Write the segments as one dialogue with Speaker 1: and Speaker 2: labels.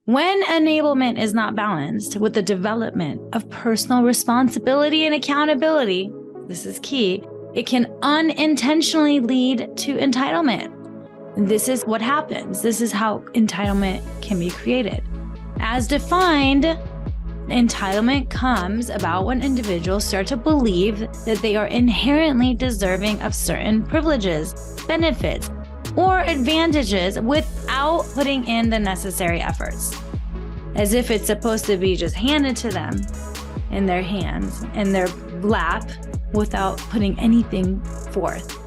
Speaker 1: When enablement is not balanced with the development of personal responsibility and accountability, this is key, it can unintentionally lead to entitlement. This is what happens. This is how entitlement can be created. As defined, entitlement comes about when individuals start to believe that they are inherently deserving of certain privileges, benefits, or advantages without putting in the necessary efforts, as if it's supposed to be just handed to them in their hands, in their lap, without putting anything forth.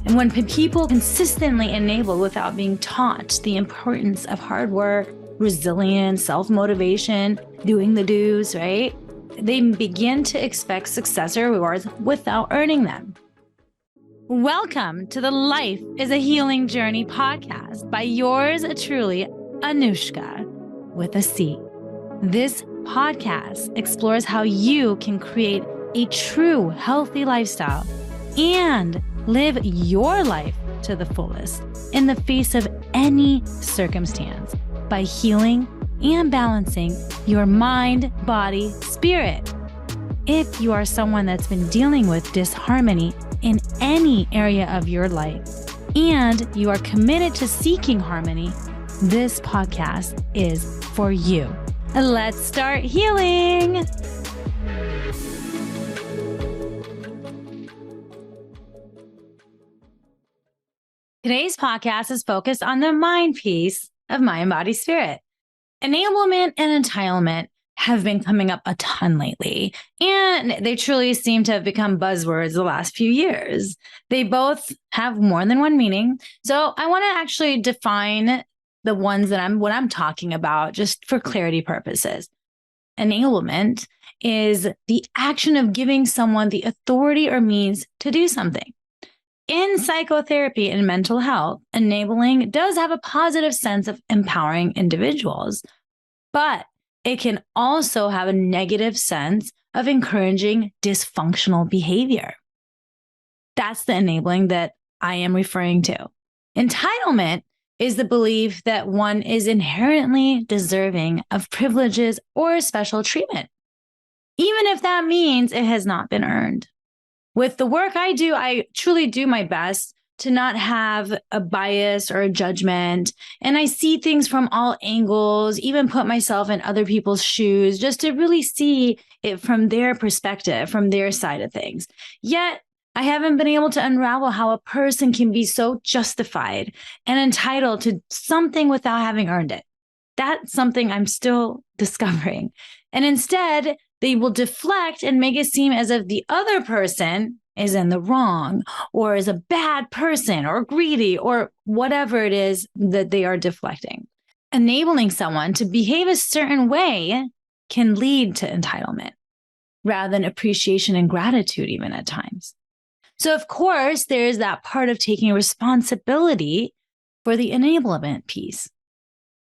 Speaker 1: And when people consistently enable without being taught the importance of hard work, resilience, self-motivation, doing the do's, right? They begin to expect success or rewards without earning them. Welcome to the Life is a Healing Journey podcast by yours truly, Anuschka, with a C. This podcast explores how you can create a true healthy lifestyle and live your life to the fullest in the face of any circumstance by healing and balancing your mind, body, spirit. If you are someone that's been dealing with disharmony in any area of your life and you are committed to seeking harmony, this podcast is for you. Let's start healing. Today's podcast is focused on the mind piece of mind, body, spirit. Enablement and entitlement have been coming up a ton lately, and they truly seem to have become buzzwords the last few years. They both have more than one meaning. So I want to actually define the ones that what I'm talking about just for clarity purposes. Enablement is the action of giving someone the authority or means to do something. In psychotherapy and mental health, enabling does have a positive sense of empowering individuals, but it can also have a negative sense of encouraging dysfunctional behavior. That's the enabling that I am referring to. Entitlement is the belief that one is inherently deserving of privileges or special treatment, even if that means it has not been earned. With the work I do, I truly do my best to not have a bias or a judgment. And I see things from all angles, even put myself in other people's shoes just to really see it from their perspective, from their side of things. Yet, I haven't been able to unravel how a person can be so justified and entitled to something without having earned it. That's something I'm still discovering. And instead, they will deflect and make it seem as if the other person is in the wrong or is a bad person or greedy or whatever it is that they are deflecting. Enabling someone to behave a certain way can lead to entitlement rather than appreciation and gratitude even at times. So of course, there's that part of taking responsibility for the enablement piece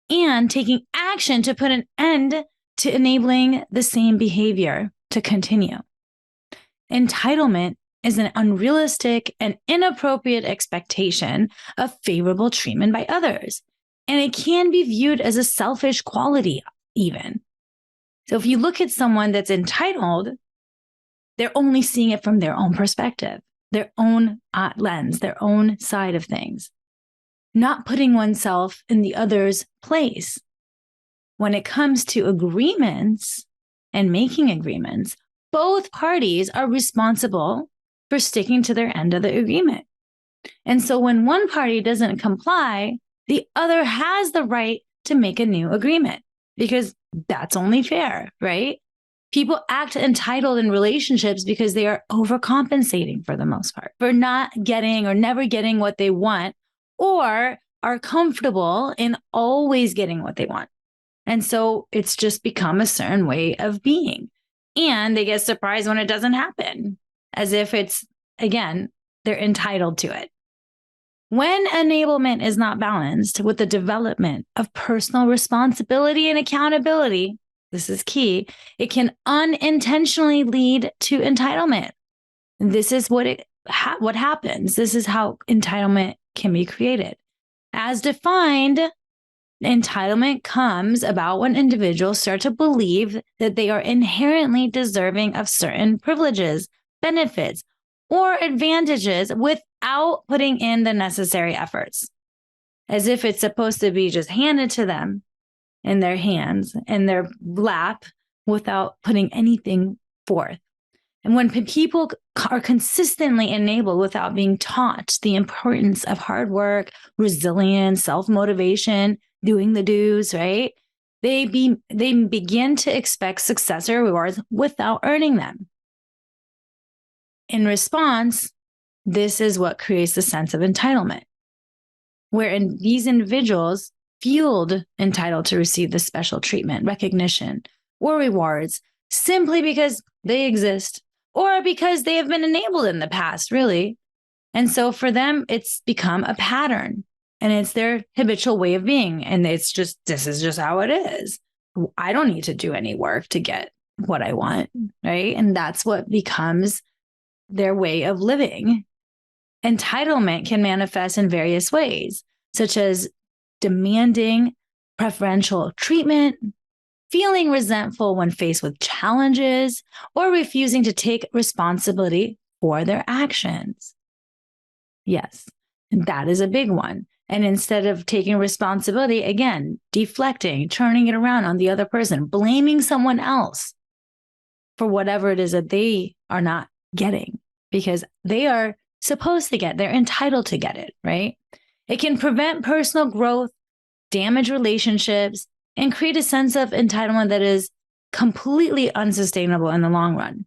Speaker 1: and taking action to put an end to enabling the same behavior to continue. Entitlement is an unrealistic and inappropriate expectation of favorable treatment by others, and it can be viewed as a selfish quality even. So if you look at someone that's entitled, they're only seeing it from their own perspective, their own lens, their own side of things, not putting oneself in the other's place. When it comes to agreements and making agreements, both parties are responsible for sticking to their end of the agreement. And so when one party doesn't comply, the other has the right to make a new agreement because that's only fair, right? People act entitled in relationships because they are overcompensating for the most part, for not getting or never getting what they want, or are comfortable in always getting what they want. And so it's just become a certain way of being. And they get surprised when it doesn't happen, as if it's, again, they're entitled to it. When enablement is not balanced with the development of personal responsibility and accountability, this is key, it can unintentionally lead to entitlement. This is what happens. This is how entitlement can be created. As defined, Entitlement comes about when individuals start to believe that they are inherently deserving of certain privileges, benefits, or advantages without putting in the necessary efforts, as if it's supposed to be just handed to them in their hands, in their lap, without putting anything forth. And when people are consistently enabled without being taught the importance of hard work, resilience, self-motivation, doing the do's, right? They begin to expect success or rewards without earning them. In response, this is what creates the sense of entitlement, wherein these individuals feel entitled to receive the special treatment, recognition, or rewards simply because they exist or because they have been enabled in the past, really. And so for them, it's become a pattern and it's their habitual way of being. And it's just, this is just how it is. I don't need to do any work to get what I want, right? And that's what becomes their way of living. Entitlement can manifest in various ways, such as demanding preferential treatment, feeling resentful when faced with challenges, or refusing to take responsibility for their actions. Yes, that is a big one. And instead of taking responsibility, again, deflecting, turning it around on the other person, blaming someone else for whatever it is that they are not getting, because they are supposed to get, they're entitled to get it, right? It can prevent personal growth, damage relationships, and create a sense of entitlement that is completely unsustainable in the long run.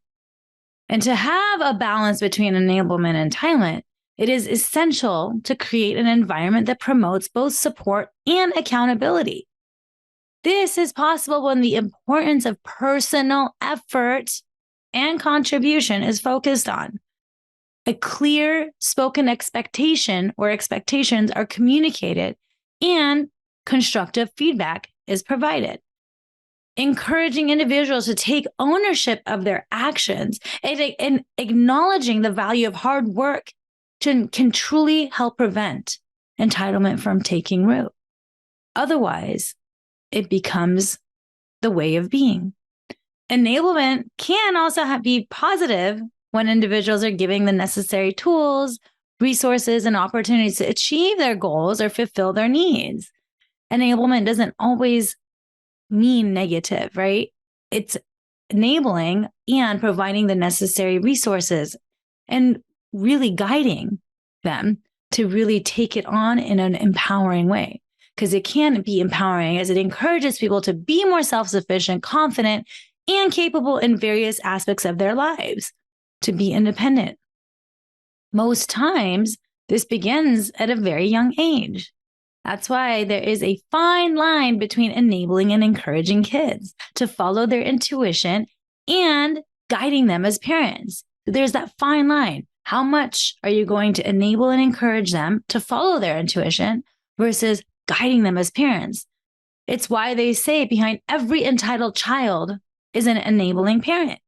Speaker 1: And to have a balance between enablement and entitlement, it is essential to create an environment that promotes both support and accountability. This is possible when the importance of personal effort and contribution is focused on. A clear spoken expectation or expectations are communicated and constructive feedback is provided. Encouraging individuals to take ownership of their actions and acknowledging the value of hard work can truly help prevent entitlement from taking root. Otherwise, it becomes the way of being. Enablement can also be positive when individuals are given the necessary tools, resources, and opportunities to achieve their goals or fulfill their needs. Enablement doesn't always mean negative, right? It's enabling and providing the necessary resources and really guiding them to really take it on in an empowering way. Because it can be empowering as it encourages people to be more self-sufficient, confident, and capable in various aspects of their lives, to be independent. Most times, this begins at a very young age. That's why there is a fine line between enabling and encouraging kids to follow their intuition and guiding them as parents. There's that fine line. How much are you going to enable and encourage them to follow their intuition versus guiding them as parents? It's why they say behind every entitled child is an enabling parent.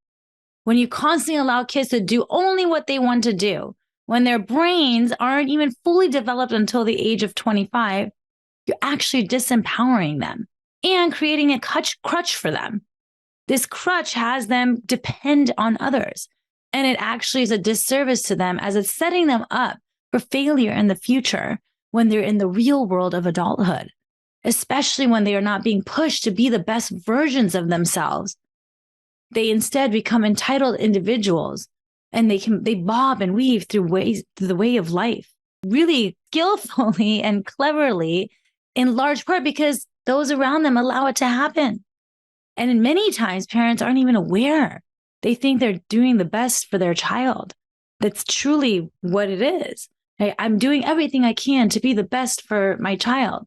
Speaker 1: When you constantly allow kids to do only what they want to do, when their brains aren't even fully developed until the age of 25, you're actually disempowering them and creating a crutch for them. This crutch has them depend on others. And it actually is a disservice to them as it's setting them up for failure in the future when they're in the real world of adulthood, especially when they are not being pushed to be the best versions of themselves. They instead become entitled individuals, and they bob and weave through the way of life, really skillfully and cleverly, in large part because those around them allow it to happen. And many times parents aren't even aware. They think they're doing the best for their child. That's truly what it is. I'm doing everything I can to be the best for my child.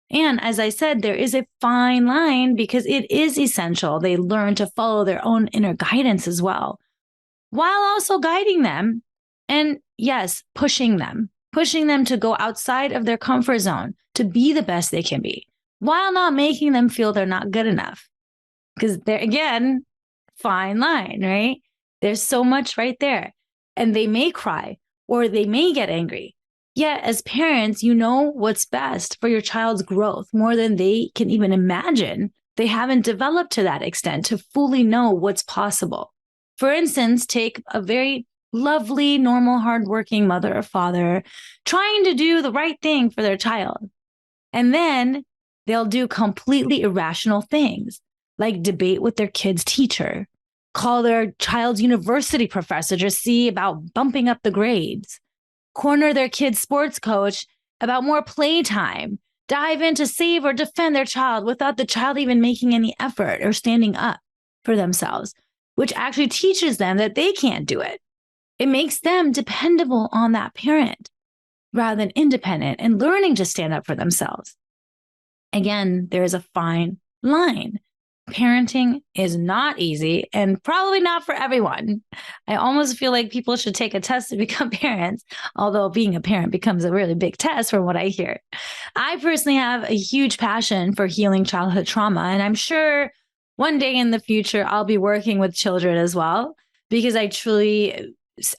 Speaker 1: And as I said, there is a fine line because it is essential they learn to follow their own inner guidance as well, while also guiding them and, yes, pushing them to go outside of their comfort zone to be the best they can be, while not making them feel they're not good enough. Because they're, again, fine line, right? There's so much right there. And they may cry or they may get angry. Yet as parents, you know what's best for your child's growth more than they can even imagine. They haven't developed to that extent to fully know what's possible. For instance, take a very lovely, normal, hardworking mother or father trying to do the right thing for their child. And then they'll do completely irrational things like debate with their kid's teacher, call their child's university professor to see about bumping up the grades, corner their kid's sports coach about more playtime, dive in to save or defend their child without the child even making any effort or standing up for themselves, which actually teaches them that they can't do it. It makes them dependable on that parent rather than independent and learning to stand up for themselves. Again, there is a fine line. Parenting is not easy and probably not for everyone. I almost feel like people should take a test to become parents, although being a parent becomes a really big test from what I hear. I personally have a huge passion for healing childhood trauma, and I'm sure one day in the future, I'll be working with children as well, because I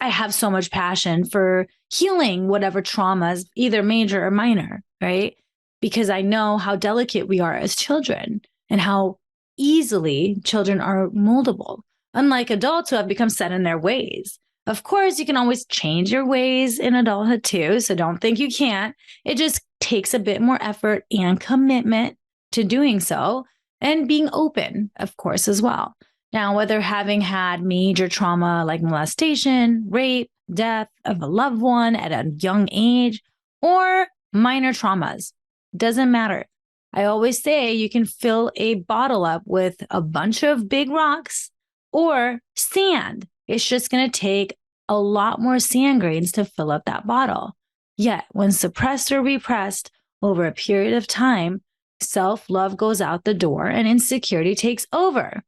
Speaker 1: have so much passion for healing whatever traumas, either major or minor, right? Because I know how delicate we are as children and how easily children are moldable, unlike adults who have become set in their ways. Of course, you can always change your ways in adulthood too, so don't think you can't. It just takes a bit more effort and commitment to doing so, and being open, of course, as well. Now, whether having had major trauma like molestation, rape, death of a loved one at a young age, or minor traumas, doesn't matter. I always say you can fill a bottle up with a bunch of big rocks or sand. It's just going to take a lot more sand grains to fill up that bottle. Yet, when suppressed or repressed over a period of time, self-love goes out the door and insecurity takes over,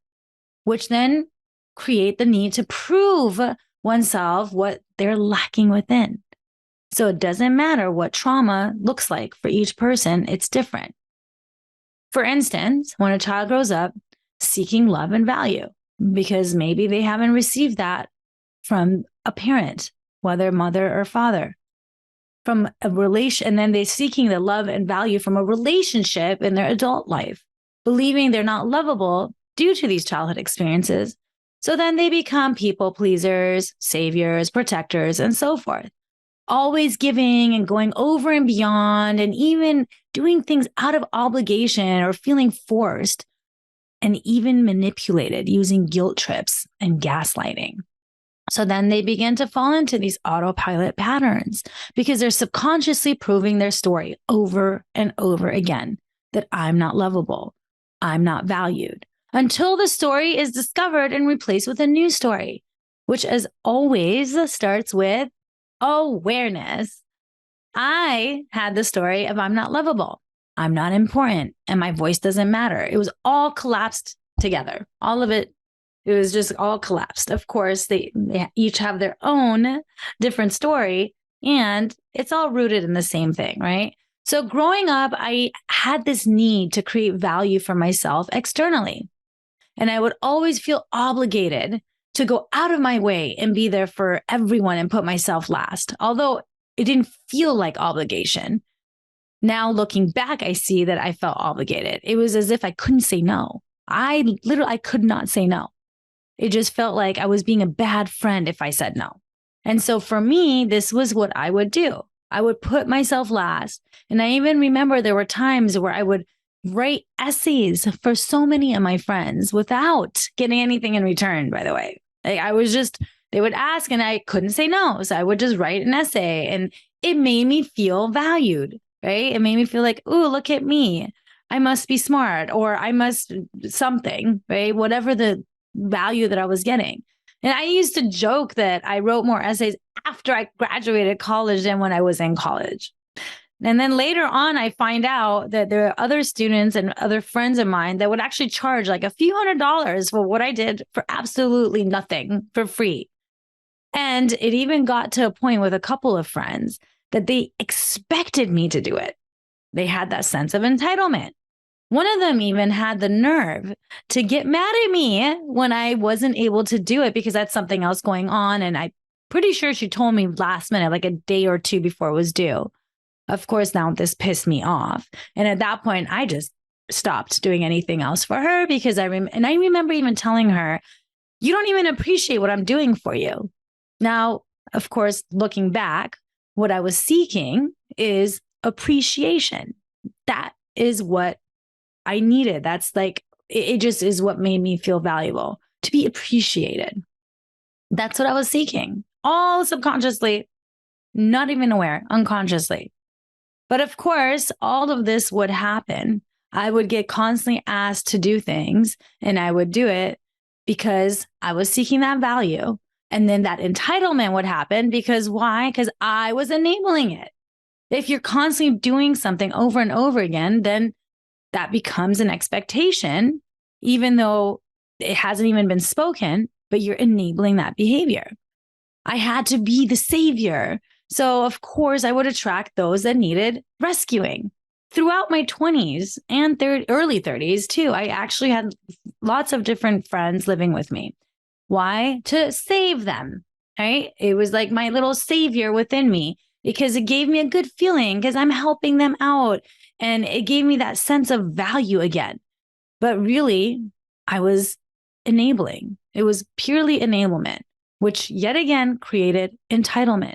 Speaker 1: which then create the need to prove oneself what they're lacking within. So it doesn't matter what trauma looks like for each person, it's different. For instance, when a child grows up seeking love and value, because maybe they haven't received that from a parent, whether mother or father, from a relation, and then they're seeking the love and value from a relationship in their adult life, believing they're not lovable due to these childhood experiences. So then they become people pleasers, saviors, protectors, and so forth, always giving and going over and beyond, and even doing things out of obligation or feeling forced, and even manipulated using guilt trips and gaslighting. So then they begin to fall into these autopilot patterns because they're subconsciously proving their story over and over again that I'm not lovable, I'm not valued, until the story is discovered and replaced with a new story, which as always starts with awareness. I had the story of I'm not lovable, I'm not important, and my voice doesn't matter. It was all collapsed together. All of it was just all collapsed. Of course, they each have their own different story, and it's all rooted in the same thing, right? So growing up, I had this need to create value for myself externally. And I would always feel obligated to go out of my way and be there for everyone and put myself last, although it didn't feel like obligation. Now looking back, I see that I felt obligated. It was as if I couldn't say no. I could not say no. It just felt like I was being a bad friend if I said no. And so for me, this was what I would do. I would put myself last. And I even remember there were times where I would write essays for so many of my friends without getting anything in return, by the way. They would ask and I couldn't say no. So I would just write an essay, and it made me feel valued, right? It made me feel like, ooh, look at me. I must be smart, or I must something, right? Whatever the value that I was getting. And I used to joke that I wrote more essays after I graduated college than when I was in college. And then later on, I find out that there are other students and other friends of mine that would actually charge like a few $100s for what I did for absolutely nothing, for free. And it even got to a point with a couple of friends that they expected me to do it. They had that sense of entitlement. One of them even had the nerve to get mad at me when I wasn't able to do it because I had something else going on and I pretty sure she told me last minute, like a day or two before it was due. Of course, now this pissed me off. And at that point, I just stopped doing anything else for her because I remember even telling her, you don't even appreciate what I'm doing for you. Now, of course, looking back, what I was seeking is appreciation. That is what I needed. That's like, it just is what made me feel valuable, to be appreciated. That's what I was seeking, all subconsciously, not even aware, unconsciously. But of course, all of this would happen. I would get constantly asked to do things, and I would do it because I was seeking that value. And then that entitlement would happen because why? Because I was enabling it. If you're constantly doing something over and over again, then that becomes an expectation, even though it hasn't even been spoken, but you're enabling that behavior. I had to be the savior. So of course I would attract those that needed rescuing. Throughout my 20s and early 30s too, I actually had lots of different friends living with me. Why? To save them, right? It was like my little savior within me because it gave me a good feeling because I'm helping them out. And it gave me that sense of value again. But really, I was enabling. It was purely enablement, which yet again created entitlement.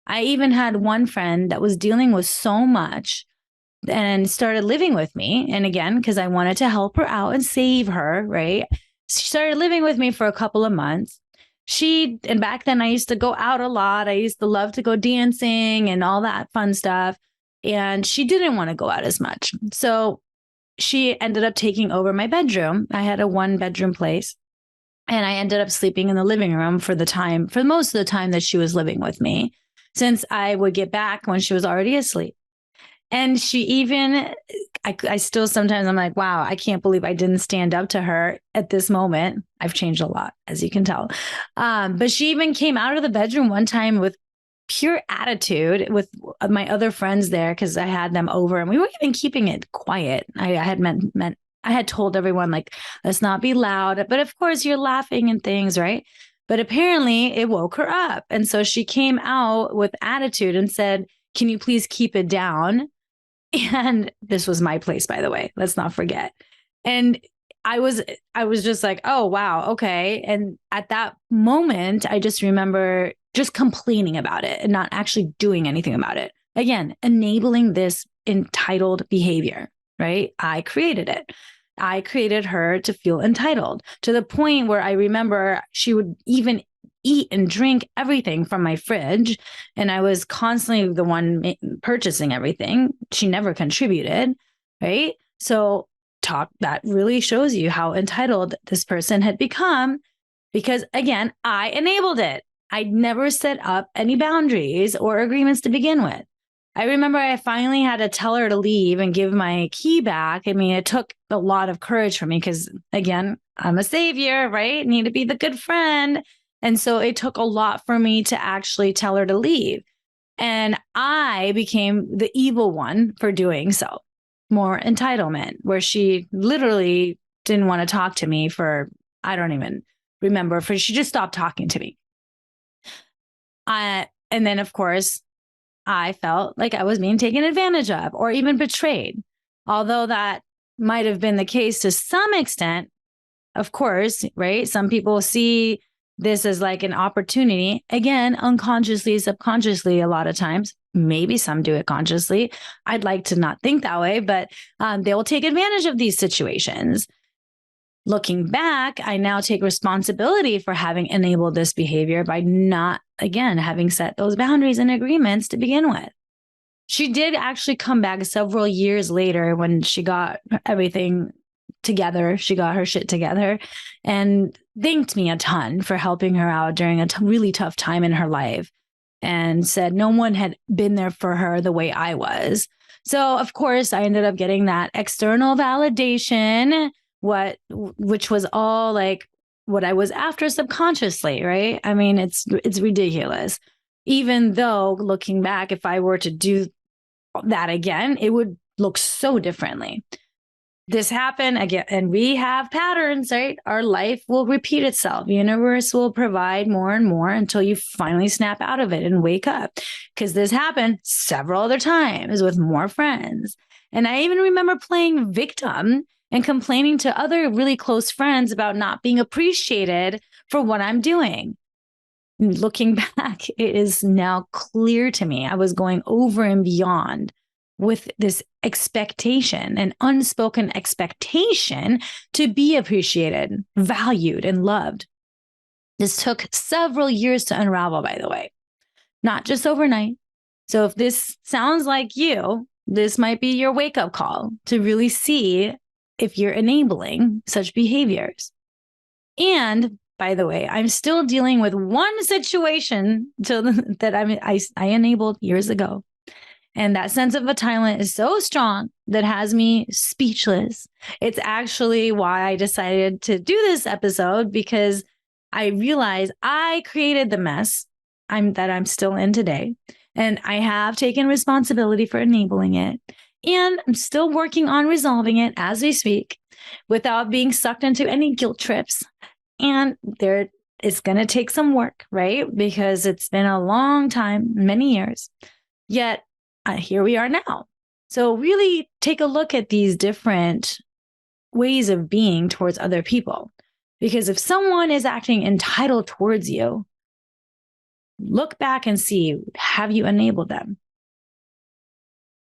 Speaker 1: I even had one friend that was dealing with so much and started living with me. And again, because I wanted to help her out and save her, right? She started living with me for a couple of months. And back then I used to go out a lot. I used to love to go dancing and all that fun stuff. And she didn't want to go out as much. So she ended up taking over my bedroom. I had a 1-bedroom place. And I ended up sleeping in the living room for most of the time that she was living with me, since I would get back when she was already asleep. And she even, I still sometimes I'm like, wow, I can't believe I didn't stand up to her at this moment. I've changed a lot, as you can tell. But she even came out of the bedroom one time with pure attitude with my other friends there because I had them over and we were even keeping it quiet. I had told everyone, like, let's not be loud. But of course, you're laughing and things, right? But apparently it woke her up. And so she came out with attitude and said, can you please keep it down? And this was my place, by the way. Let's not forget. And I was just like, oh, wow. Okay. And at that moment, I just remember just complaining about it and not actually doing anything about it. Again, enabling this entitled behavior, right? I created it. I created her to feel entitled to the point where I remember she would even eat and drink everything from my fridge. And I was constantly the one purchasing everything. She never contributed, right? So that really shows you how entitled this person had become because, again, I enabled it. I never set up any boundaries or agreements to begin with. I remember I finally had to tell her to leave and give my key back. I mean, it took a lot of courage for me because, again, I'm a savior, right? Need to be the good friend. And so it took a lot for me to actually tell her to leave. And I became the evil one for doing so. More entitlement, where she literally didn't want to talk to me for, I don't even remember, she just stopped talking to me. And then, of course, I felt like I was being taken advantage of or even betrayed. Although that might have been the case to some extent, of course, right? Some people see this as like an opportunity, again, unconsciously, subconsciously, a lot of times. Maybe some do it consciously. I'd like to not think that way, but they will take advantage of these situations. Looking back, I now take responsibility for having enabled this behavior by not, again, having set those boundaries and agreements to begin with. She did actually come back several years later when she got everything together. She got her shit together and thanked me a ton for helping her out during a really tough time in her life and said no one had been there for her the way I was. So, of course, I ended up getting that external validation, which was all like what I was after subconsciously, right? I mean, it's ridiculous. Even though looking back, if I were to do that again, it would look so differently. this happened again, and we have patterns, right? Our life will repeat itself. The universe will provide more and more until you finally snap out of it and wake up. Because this happened several other times with more friends. And I even remember playing victim and complaining to other really close friends about not being appreciated for what I'm doing. Looking back, it is now clear to me I was going over and beyond with this expectation, an unspoken expectation to be appreciated, valued, and loved. This took several years to unravel, by the way, not just overnight. So if this sounds like you, this might be your wake-up call to really see if you're enabling such behaviors. And by the way, I'm still dealing with one situation that I enabled years ago. And that sense of entitlement is so strong that has me speechless. It's actually why I decided to do this episode, because I realized I created the mess that I'm still in today. And I have taken responsibility for enabling it. And I'm still working on resolving it as we speak without being sucked into any guilt trips. And it's going to take some work, right? Because it's been a long time, many years. Yet here we are now. So really take a look at these different ways of being towards other people. Because if someone is acting entitled towards you, look back and see, have you enabled them?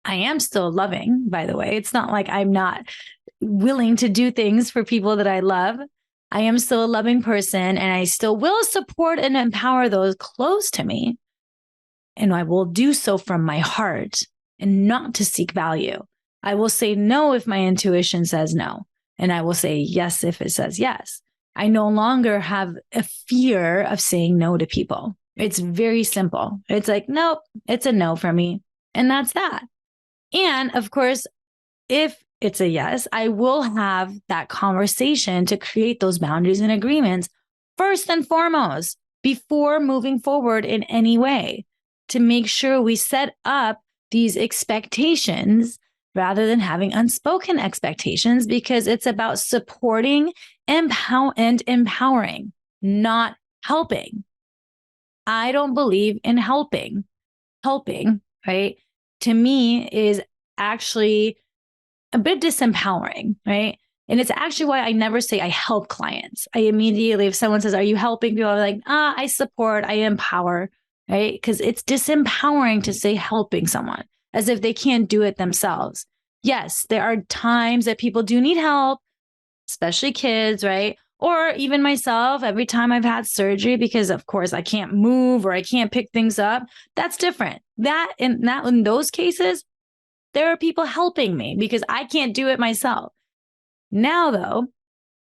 Speaker 1: I am still loving, by the way. It's not like I'm not willing to do things for people that I love. I am still a loving person, and I still will support and empower those close to me. And I will do so from my heart and not to seek value. I will say no if my intuition says no. And I will say yes if it says yes. I no longer have a fear of saying no to people. It's very simple. It's like, nope, it's a no for me. And that's that. And of course, if it's a yes, I will have that conversation to create those boundaries and agreements first and foremost before moving forward in any way, to make sure we set up these expectations rather than having unspoken expectations, because it's about supporting and empowering, not helping. I don't believe in helping. Helping, right, to me is actually a bit disempowering, right? And it's actually why I never say I help clients. I immediately, if someone says, are you helping people? I'm like, I support, I empower, right? Because it's disempowering to say helping someone as if they can't do it themselves. Yes, there are times that people do need help, especially kids, right? Or even myself, every time I've had surgery, because of course I can't move or I can't pick things up, that's different. In those cases, there are people helping me because I can't do it myself. Now, though,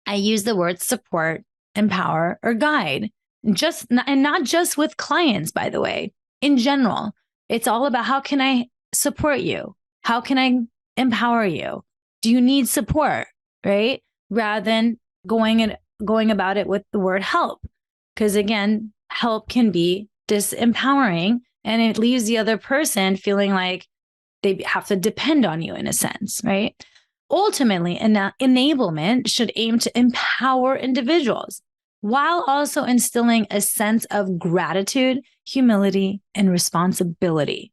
Speaker 1: I use the words support, empower, or guide, and not just with clients, by the way. In general, it's all about how can I support you? How can I empower you? Do you need support, right? Rather than going about it with the word help. Because again, help can be disempowering, and it leaves the other person feeling like they have to depend on you in a sense, right? Ultimately, enablement should aim to empower individuals while also instilling a sense of gratitude, humility, and responsibility.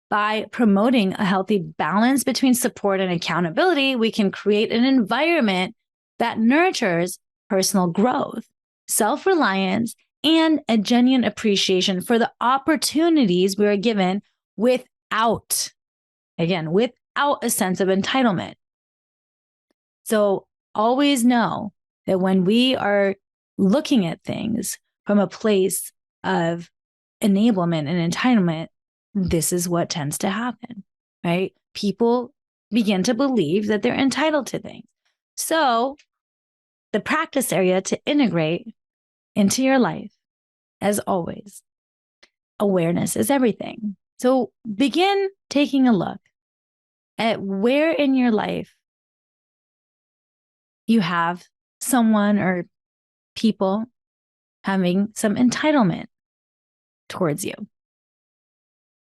Speaker 1: By promoting a healthy balance between support and accountability, we can create an environment that nurtures personal growth, self-reliance, and a genuine appreciation for the opportunities we are given without a sense of entitlement. So always know that when we are looking at things from a place of enablement and entitlement, this is what tends to happen, right? People begin to believe that they're entitled to things. So the practice area to integrate into your life, as always, awareness is everything. So begin taking a look at where in your life you have someone or people having some entitlement towards you.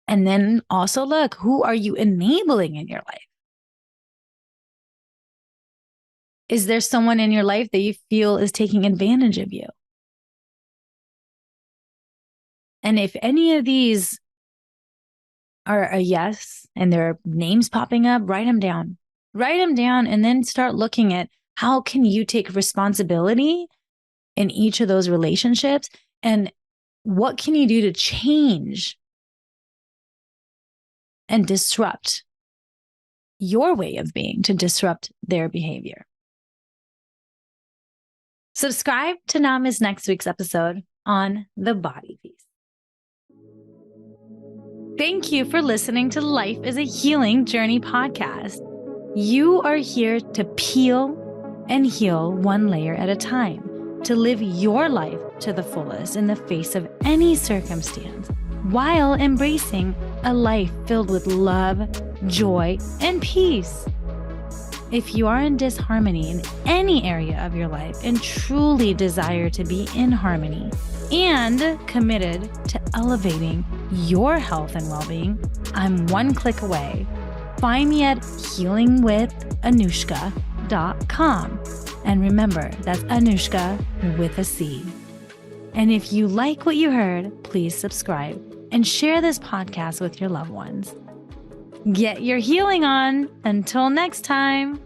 Speaker 1: And then also look, who are you enabling in your life? Is there someone in your life that you feel is taking advantage of you? And if any of these are a yes and there are names popping up, write them down. Write them down and then start looking at how can you take responsibility in each of those relationships and what can you do to change and disrupt your way of being to disrupt their behavior. Subscribe to not miss next week's episode on the body piece. Thank you for listening to Life is a Healing Journey podcast. You are here to peel and heal one layer at a time, to live your life to the fullest in the face of any circumstance, while embracing a life filled with love, joy, and peace. If you are in disharmony in any area of your life and truly desire to be in harmony and committed to elevating your health and well-being, I'm one click away. Find me at healingwithanuschka.com. And remember, that's Anuschka with a C. And if you like what you heard, please subscribe and share this podcast with your loved ones. Get your healing on. Until next time.